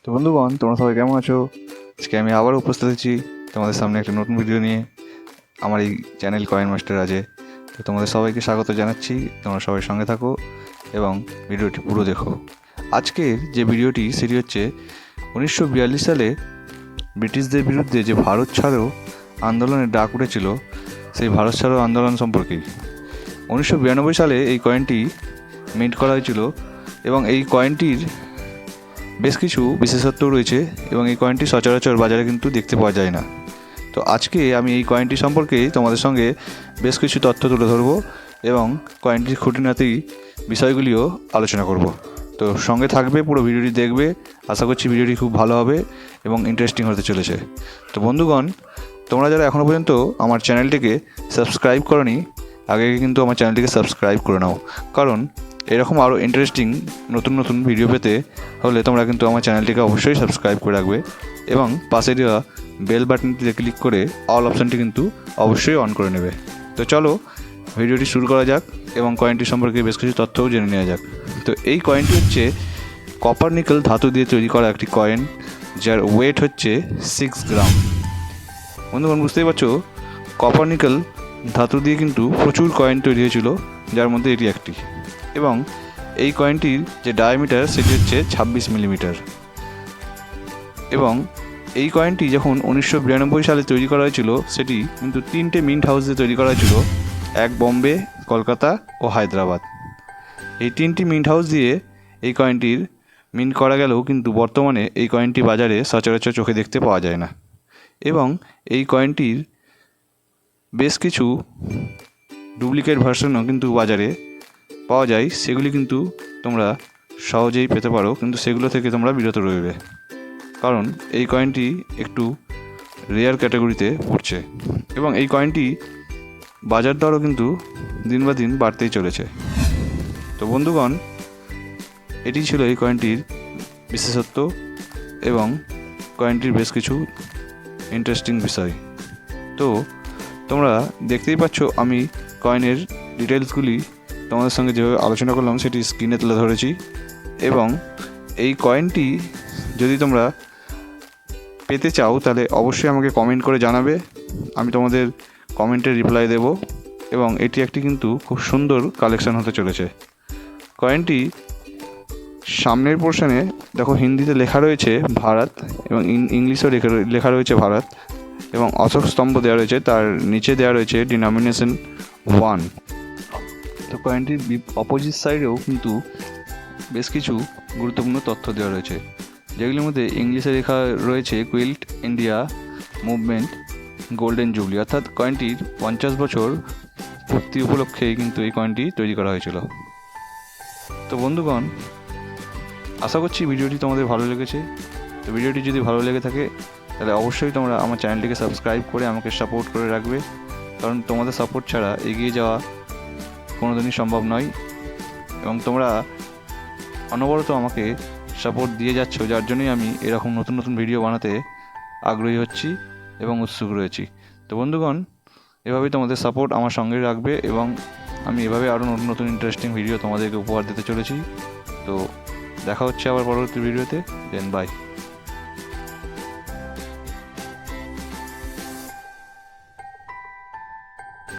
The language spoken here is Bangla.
তো বন্ধুগণ, তোমরা সবাই কেমন আছো? আজকে আমি আবারও উপস্থিত হয়েছি তোমাদের সামনে একটা নতুন ভিডিও নিয়ে আমার এই চ্যানেল কয়েন মাস্টার আছে। তো তোমাদের সবাইকে স্বাগত জানাচ্ছি। তোমরা সবাই সঙ্গে থাকো এবং ভিডিওটি পুরো দেখো। আজকের যে ভিডিওটি সেটি হচ্ছে 1942 সালে ব্রিটিশদের বিরুদ্ধে যে ভারত ছাড়ো আন্দোলনের ডাক উঠেছিল, সেই ভারত ছাড়ো আন্দোলন সম্পর্কেই। 1992 সালে এই কয়েনটি মিন্ট করা হয়েছিল এবং এই কয়েনটির বেশ কিছু বিশেষত্ব রয়েছে এবং এই কয়েনটি সচরাচর বাজারে কিন্তু দেখতে পাওয়া যায় না। তো আজকে আমি এই কয়েনটি সম্পর্কে তোমাদের সঙ্গে বেশ কিছু তথ্য তুলে ধরবো এবং কয়েনটির খুঁটিনাটি বিষয়গুলিও আলোচনা করব। তো সঙ্গে থাকবে, পুরো ভিডিওটি দেখবে। আশা করছি ভিডিওটি খুব ভালো হবে এবং ইন্টারেস্টিং হতে চলেছে। তো বন্ধুগণ, তোমরা যারা এখনও পর্যন্ত আমার চ্যানেলটিকে সাবস্ক্রাইব করোনি, আগে কিন্তু আমার চ্যানেলটিকে সাবস্ক্রাইব করে নাও, কারণ এরকম আরও ইন্টারেস্টিং নতুন নতুন ভিডিও পেতে হলে তোমরা কিন্তু আমার চ্যানেলটিকে অবশ্যই সাবস্ক্রাইব করে রাখবে এবং পাশে দেওয়া বেল বাটনটিতে ক্লিক করে অল অপশানটি কিন্তু অবশ্যই অন করে নেবে। তো চলো ভিডিওটি শুরু করা যাক এবং কয়েনটি সম্পর্কে বেশ কিছু তথ্যও জেনে নেওয়া যাক। তো এই কয়েনটি হচ্ছে কপার নিকেল ধাতু দিয়ে তৈরি করা একটি কয়েন, যার ওয়েট হচ্ছে 6 গ্রাম। বন্ধুগণ, বুঝতেই পারছো কপার নিকেল ধাতু দিয়ে কিন্তু প্রচুর কয়েন তৈরি হয়েছিল, যার মধ্যে এটি একটি। এবং এই কয়েনটির যে ডায়ামিটার সেটি হচ্ছে 26 মিলিমিটার। এবং এই কয়েনটি যখন 1992 সালে তৈরি করা হয়েছিল, সেটি কিন্তু 3টে মিন্ট হাউস দিয়ে তৈরি করা হয়েছিল, এক বোম্বে, কলকাতা ও হায়দ্রাবাদ। এই 3টি মিন্ট হাউস দিয়ে এই কয়েনটির মিন্ট করা গেলেও কিন্তু বর্তমানে এই কয়েনটি বাজারে সচরাচর চোখে দেখতে পাওয়া যায় না। এবং এই কয়েনটির বেশ কিছু ডুপ্লিকেট ভার্সনও কিন্তু বাজারে পাওয়া যায়, সেগুলি কিন্তু তোমরা সহজেই পেতে পারো, কিন্তু সেগুলো থেকে তোমরা বিরত রইবে, কারণ এই কয়েনটি একটু রেয়ার ক্যাটাগরিতে পড়ছে এবং এই কয়েনটি বাজার দরও কিন্তু দিন বা দিন বাড়তেই চলেছে। তো বন্ধুগণ, এটি ছিল এই কয়েনটির বিশেষত্ব এবং কয়েনটির বেশ কিছু ইন্টারেস্টিং বিষয়। তো তোমরা দেখতেই পাচ্ছ আমি কয়েনের ডিটেলসগুলি তোমাদের সঙ্গে যেভাবে আলোচনা করলাম সেটি স্ক্রিনে তুলে ধরেছি। এবং এই কয়েনটি যদি তোমরা পেতে চাও তাহলে অবশ্যই আমাকে কমেন্ট করে জানাবে, আমি তোমাদের কমেন্টে রিপ্লাই দেব। এবং এটি একটি কিন্তু খুব সুন্দর কালেকশন হতে চলেছে। কয়েনটি সামনের পোর্শনে দেখো হিন্দিতে লেখা রয়েছে ভারত এবং ইংলিশেও লেখা রয়েছে ভারত এবং অশোক স্তম্ভ দেওয়া রয়েছে, তার নিচে দেওয়া রয়েছে ডিনোমিনেশন 1। তো কয়েনটির অপোজিট সাইডেও কিন্তু বেশ কিছু গুরুত্বপূর্ণ তথ্য দেওয়া রয়েছে, যেগুলির মধ্যে ইংলিশে লেখা রয়েছে quilt India movement golden jubilee, অর্থাৎ কয়েনটির 50 বছর পূর্তি উপলক্ষেই কিন্তু এই কয়েনটি তৈরি করা হয়েছিল। তো বন্ধুগণ, আশা করছি ভিডিওটি তোমাদের ভালো লেগেছে। তো ভিডিওটি যদি ভালো লেগে থাকে তাহলে অবশ্যই তোমরা আমার চ্যানেলটিকে সাবস্ক্রাইব করে আমাকে সাপোর্ট করে রাখবে, কারণ তোমাদের সাপোর্ট ছাড়া এগিয়ে যাওয়া কোনোদিনই সম্ভব নয়। এবং তোমরা অনবরত আমাকে সাপোর্ট দিয়ে যাচ্ছ, যার জন্যই আমি এরকম নতুন নতুন ভিডিও বানাতে আগ্রহী হচ্ছি এবং উৎসুক রয়েছি। তো বন্ধুগণ, এভাবেই তোমাদের সাপোর্ট আমার সঙ্গে রাখবে এবং আমি এভাবে আরও নতুন নতুন ইন্টারেস্টিং ভিডিও তোমাদেরকে উপহার দিতে চলেছি। তো দেখা হচ্ছে আবার পরবর্তী ভিডিওতে। দেন বাই।